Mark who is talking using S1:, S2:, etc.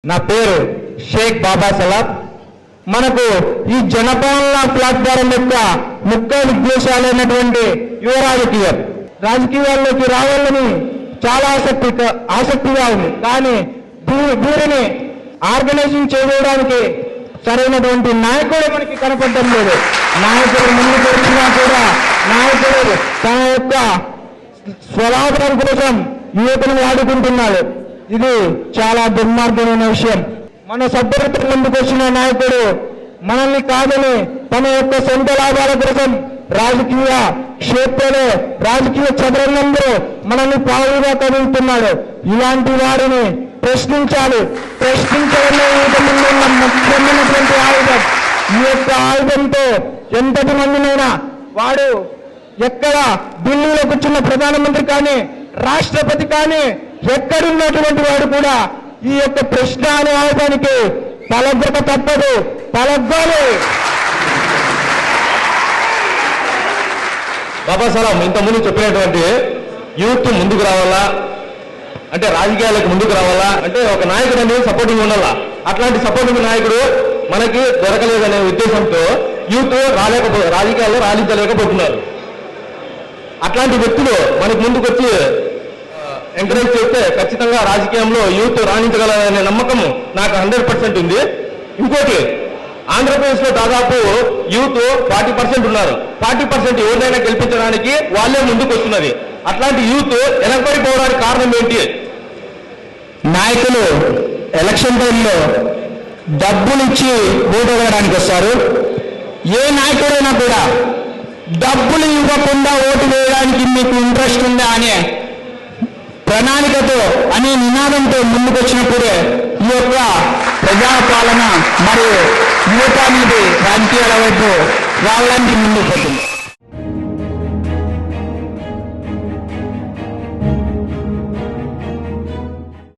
S1: నా పేరు షేక్ బాబా సలాబ్. మనకు ఈ జనపాలన ప్లాట్ఫారం యొక్క ముఖ్య ఉద్దేశాలైనటువంటి యువ రాజకీయాల్లోకి రావాలని చాలా ఆసక్తిగా ఉంది. కానీ వీరిని ఆర్గనైజింగ్ చేయడానికి సరైనటువంటి నాయకుడు మనకి కనపడడం లేదు. నాయకుడు ముందుకు వచ్చినా కూడా నాయకుడు తన యొక్క స్వలాభం కోసం యువతను వాడుకుంటున్నాడు. ఇది చాలా దుర్మార్గమైన విషయం. మన సభ్యులతో ముందుకు వచ్చిన నాయకుడు మనల్ని కాదని తన యొక్క సొంత లాభాల కోసం రాజకీయ క్షేత్రంలో రాజకీయ చదరంగంలో మనల్ని పావుగా కదులుతున్నాడు. ఇలాంటి వారిని ప్రశ్నించాలి. ప్రశ్నించడమే ముందున్న ముఖ్యమైనటువంటి ఆయుధం. ఈ యొక్క ఆయుధంతో ఎంతటి మందినైనా వాడు ఎక్కడ ఢిల్లీలో కూర్చున్న ప్రధానమంత్రి కానీ రాష్ట్రపతి కానీ ఎక్కడున్నటువంటి వాడు కూడా ఈ యొక్క ప్రశ్న అనే ఆయుధానికి తలగ్గక తప్పదు, తలగ్గాలి.
S2: బాబా సలాం ఇంతకుముందు చెప్పినటువంటి యూత్ ముందుకు రావాలా అంటే రాజకీయాలకు ముందుకు రావాలా అంటే ఒక నాయకుడు అనేది సపోర్టింగ్ ఉండాలా. అట్లాంటి సపోర్టింగ్ నాయకుడు మనకి దొరకలేదనే ఉద్దేశంతో యూత్ రాజకీయాల్లో రాణించలేకపోతున్నారు. అట్లాంటి వ్యక్తులు మనకు ముందుకు వచ్చి ఎంకరేజ్ చేస్తే ఖచ్చితంగా రాజకీయంలో యూత్ రాణించగలదనే నమ్మకం నాకు 100% ఉంది. ఇంకోటి, ఆంధ్రప్రదేశ్ లో దాదాపు యూత్ 40% ఉన్నారు. 40% ఎవరినైనా గెలిపించడానికి వాళ్ళే ముందుకు వస్తున్నది. అట్లాంటి యూత్ వెనకబడిపోవడానికి కారణం ఏంటి?
S1: నాయకులు ఎలక్షన్ టైంలో డబ్బులు ఇచ్చి ఓటు వేయడానికి వస్తారు. ఏ నాయకుడైనా కూడా డబ్బులు ఇవ్వకుండా ఓటు వేయడానికి మీకు ఇంట్రెస్ట్ ఉందా అనే ప్రణాళికతో అనే నినాదంతో ముందుకొచ్చినప్పుడే ఈ యొక్క ప్రజాపాలన మరియు యువత అనేది రాజకీయాల వైపు రావడానికి ముందుకు పోతుంది.